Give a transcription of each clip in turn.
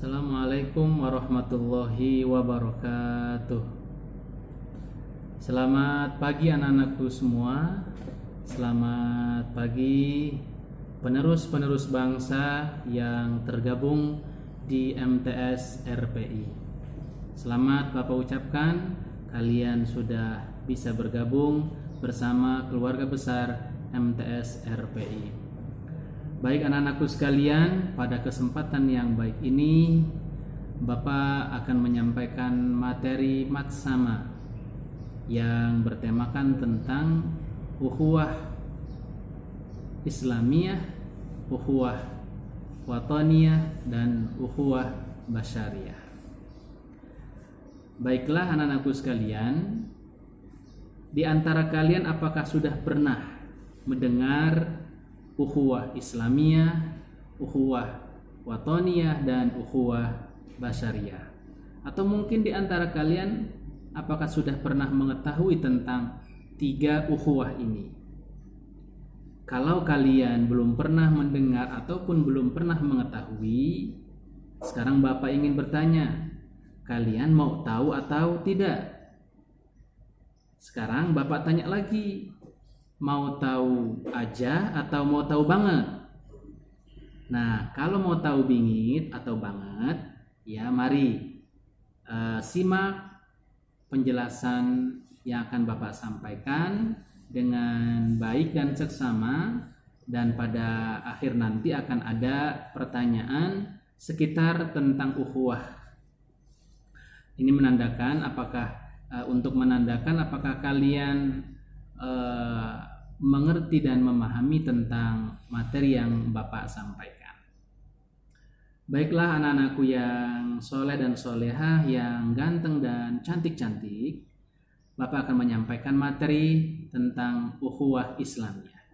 Assalamualaikum warahmatullahi wabarakatuh. Selamat pagi anak-anakku semua. Selamat pagi penerus-penerus bangsa yang tergabung di MTS RPI. Selamat Bapak ucapkan, kalian sudah bisa bergabung bersama keluarga besar MTS RPI. Baik anak-anakku sekalian, pada kesempatan yang baik ini Bapak akan menyampaikan materi matsama yang bertemakan tentang ukhuwah Islamiyah, ukhuwah wataniyah, dan ukhuwah basyariyah. Baiklah anak-anakku sekalian, di antara kalian apakah sudah pernah mendengar ukhuwah Islamiyah, ukhuwah wataniyah, dan ukhuwah basyariyah? Atau mungkin di antara kalian apakah sudah pernah mengetahui tentang tiga ukhuwah ini? Kalau kalian belum pernah mendengar ataupun belum pernah mengetahui, sekarang Bapak ingin bertanya, kalian mau tahu atau tidak? Sekarang Bapak tanya lagi, mau tahu aja atau mau tahu banget? Nah, kalau mau tahu bingit atau banget, ya mari simak penjelasan yang akan Bapak sampaikan dengan baik dan seksama, dan pada akhir nanti akan ada pertanyaan sekitar tentang ukhuwah. Ini menandakan untuk menandakan apakah kalian mengerti dan memahami tentang materi yang Bapak sampaikan. Baiklah anak-anakku yang soleh dan solehah, yang ganteng dan cantik-cantik, Bapak akan menyampaikan materi tentang ukhuwah Islamiyah.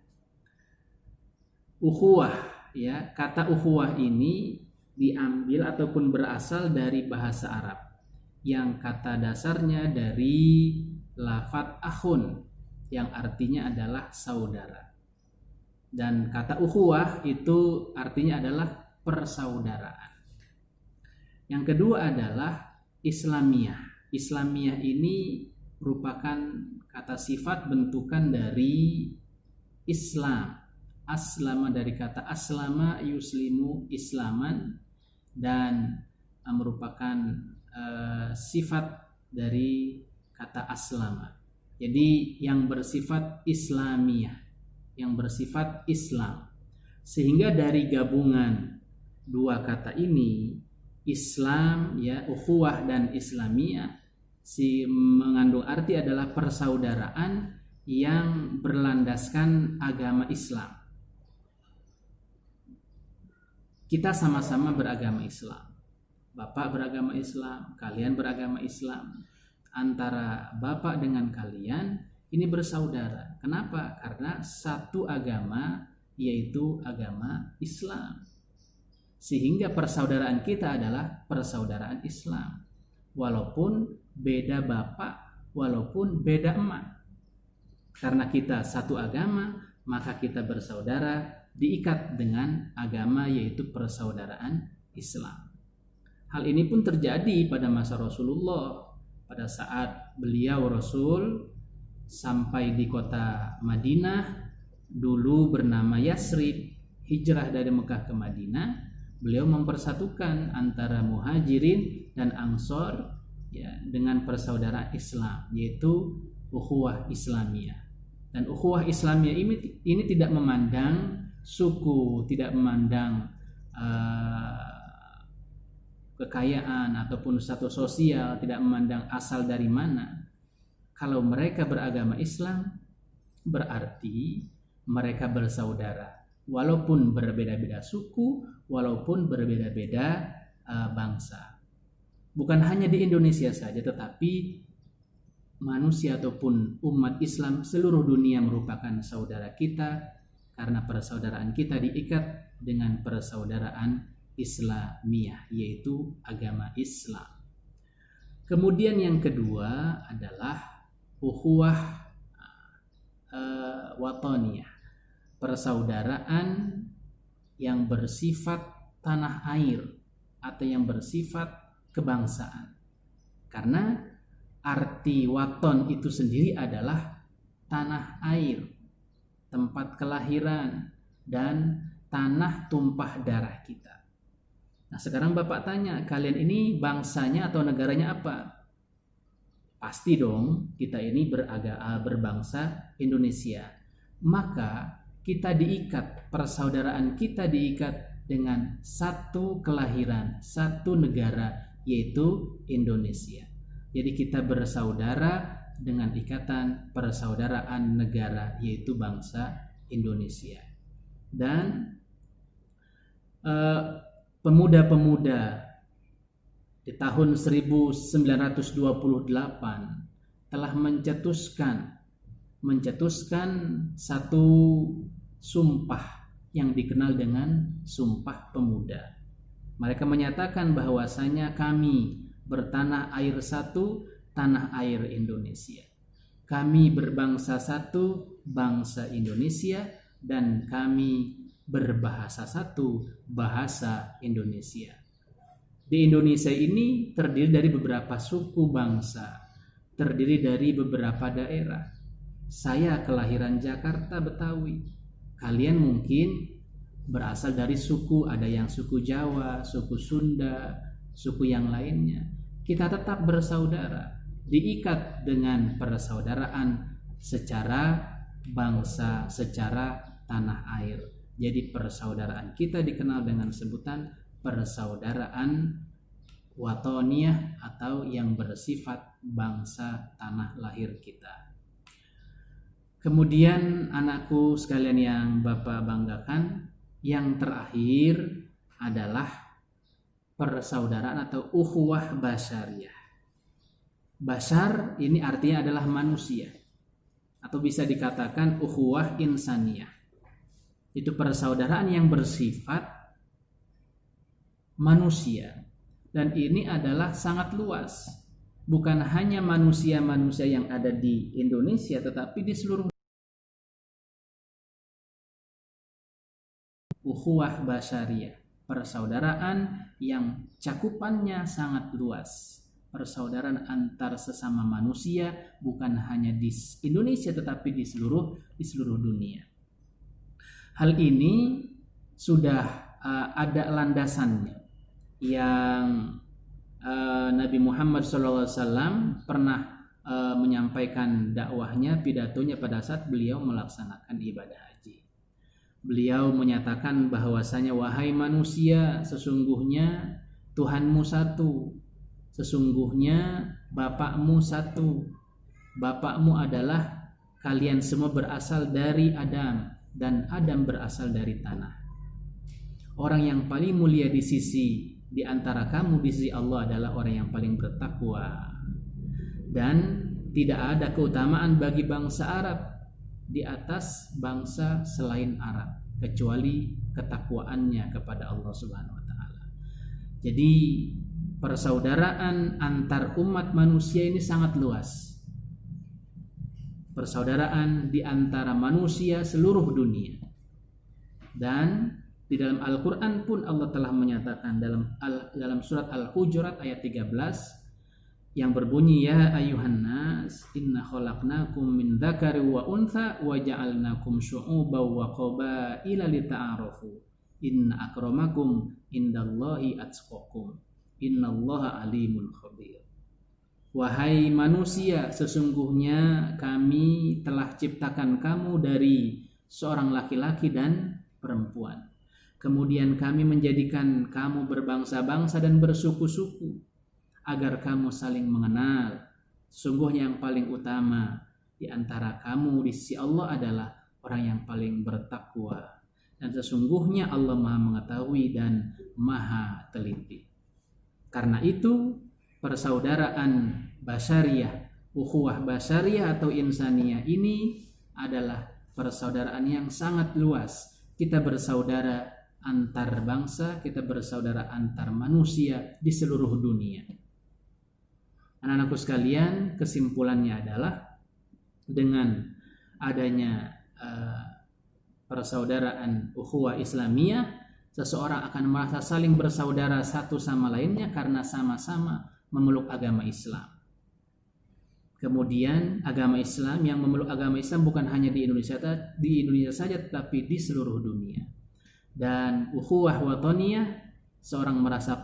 Ukhuwah, ya, kata ukhuwah ini diambil ataupun berasal dari bahasa Arab yang kata dasarnya dari lafadz akhun, yang artinya adalah saudara. Dan kata ukhuwah itu artinya adalah persaudaraan. Yang kedua adalah Islamiyah. Islamiyah ini merupakan kata sifat bentukan dari Islam. Aslama dari kata aslama yuslimu islaman, dan merupakan sifat dari kata aslama. Jadi yang bersifat Islamiyah, yang bersifat Islam. Sehingga dari gabungan dua kata ini, Islam, ya, ukhuwah dan Islamiyah, mengandung arti adalah persaudaraan yang berlandaskan agama Islam. Kita sama-sama beragama Islam. Bapak beragama Islam, kalian beragama Islam. Antara Bapak dengan kalian ini bersaudara. Kenapa? Karena satu agama, yaitu agama Islam. Sehingga persaudaraan kita adalah persaudaraan Islam. Walaupun beda bapak, walaupun beda emak. Karena kita satu agama, maka kita bersaudara, diikat dengan agama, yaitu persaudaraan Islam. Hal ini pun terjadi pada masa Rasulullah. Pada saat beliau Rasul sampai di kota Madinah, dulu bernama Yasrib, hijrah dari Mekah ke Madinah, beliau mempersatukan antara Muhajirin dan Ansor, ya, dengan persaudaraan Islam, yaitu ukhuwah Islamiyah. Dan ukhuwah Islamiyah ini tidak memandang suku, tidak memandang kekayaan ataupun status sosial, tidak memandang asal dari mana. Kalau mereka beragama Islam, berarti mereka bersaudara, walaupun berbeda-beda suku, walaupun berbeda-beda bangsa. Bukan hanya di Indonesia saja, tetapi manusia ataupun umat Islam seluruh dunia merupakan saudara kita, karena persaudaraan kita diikat dengan persaudaraan Islamiyah, yaitu agama Islam. Kemudian yang kedua adalah ukhuwah wataniyah, persaudaraan yang bersifat tanah air, atau yang bersifat kebangsaan. Karena arti waton itu sendiri adalah tanah air, tempat kelahiran, dan tanah tumpah darah kita. Nah, sekarang Bapak tanya, kalian ini bangsanya atau negaranya apa? Pasti dong, kita ini berbangsa Indonesia. Maka kita diikat, persaudaraan kita diikat dengan satu kelahiran, satu negara, yaitu Indonesia. Jadi kita bersaudara dengan ikatan persaudaraan negara, yaitu bangsa Indonesia. Dan pemuda-pemuda di tahun 1928 telah mencetuskan satu sumpah yang dikenal dengan Sumpah Pemuda. Mereka menyatakan bahwasanya kami bertanah air satu, tanah air Indonesia. Kami berbangsa satu, bangsa Indonesia, dan kami berbahasa satu, bahasa Indonesia. Di Indonesia ini terdiri dari beberapa suku bangsa, terdiri dari beberapa daerah. Saya kelahiran Jakarta, Betawi. Kalian mungkin berasal dari suku, ada yang suku Jawa, suku Sunda, suku yang lainnya. Kita tetap bersaudara, diikat dengan persaudaraan secara bangsa, secara tanah air. Jadi persaudaraan kita dikenal dengan sebutan persaudaraan watoniyah atau yang bersifat bangsa tanah lahir kita. Kemudian anakku sekalian yang Bapak banggakan, yang terakhir adalah persaudaraan atau ukhuwah basyariyah. Bashar ini artinya adalah manusia, atau bisa dikatakan ukhuwah insaniyah. Itu persaudaraan yang bersifat manusia, dan ini adalah sangat luas. Bukan hanya manusia-manusia yang ada di Indonesia, tetapi di seluruh ukhuwah basyariyah. Persaudaraan yang cakupannya sangat luas. Persaudaraan antar sesama manusia bukan hanya di Indonesia tetapi di seluruh dunia. Hal ini sudah ada landasannya yang Nabi Muhammad SAW pernah menyampaikan dakwahnya, pidatonya pada saat beliau melaksanakan ibadah haji. Beliau menyatakan bahwasanya wahai manusia, sesungguhnya Tuhanmu satu, sesungguhnya Bapakmu satu. Bapakmu adalah kalian semua berasal dari Adam, dan Adam berasal dari tanah. Orang yang paling mulia di antara kamu di sisi Allah adalah orang yang paling bertakwa. Dan tidak ada keutamaan bagi bangsa Arab di atas bangsa selain Arab kecuali ketakwaannya kepada Allah Subhanahu wa taala. Jadi persaudaraan antar umat manusia ini sangat luas. Persaudaraan di antara manusia seluruh dunia. Dan di dalam Al-Qur'an pun Allah telah menyatakan dalam surat Al-Hujurat ayat 13 yang berbunyi, ya ayuhan nas inna khalaqnakum min dzakari wa untha wa ja'alnakum syu'uban wa qabaila lita'arafu inna akramakum indallahi atqakum innallaha alimul khabir. Wahai manusia, sesungguhnya kami telah ciptakan kamu dari seorang laki-laki dan perempuan. Kemudian kami menjadikan kamu berbangsa-bangsa dan bersuku-suku agar kamu saling mengenal. Sungguhnya yang paling utama di antara kamu di sisi Allah adalah orang yang paling bertakwa. Dan sesungguhnya Allah Maha mengetahui dan Maha teliti. Karena itu persaudaraan basyariyah, ukhuwah basyariyah atau insaniyah ini adalah persaudaraan yang sangat luas. Kita bersaudara antar bangsa, kita bersaudara antar manusia di seluruh dunia. Anak-anakku sekalian, kesimpulannya adalah dengan adanya persaudaraan ukhuwah Islamiyah, seseorang akan merasa saling bersaudara satu sama lainnya karena sama-sama memeluk agama Islam. Kemudian agama Islam, yang memeluk agama Islam bukan hanya di Indonesia saja, tetapi di seluruh dunia. Dan ukhuwah wataniyah, seorang merasa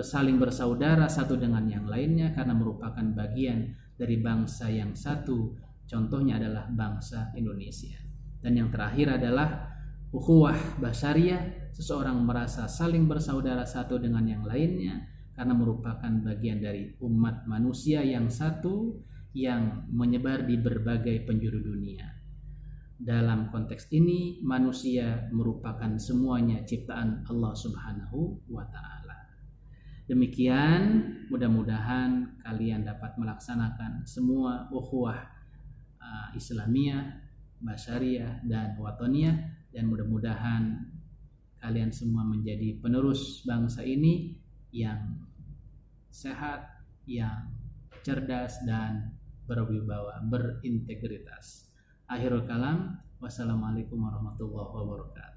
saling bersaudara satu dengan yang lainnya karena merupakan bagian dari bangsa yang satu. Contohnya adalah bangsa Indonesia. Dan yang terakhir adalah ukhuwah basyariyah, seseorang merasa saling bersaudara satu dengan yang lainnya karena merupakan bagian dari umat manusia yang satu yang menyebar di berbagai penjuru dunia. Dalam konteks ini, manusia merupakan semuanya ciptaan Allah Subhanahu wa Ta'ala. Demikian, mudah-mudahan kalian dapat melaksanakan semua ukhuwah Islamiyah, basyariyah, dan wataniyah, dan mudah-mudahan kalian semua menjadi penerus bangsa ini yang sehat, yang cerdas, dan berwibawa, berintegritas. Akhirul kalam, wassalamualaikum warahmatullahi wabarakatuh.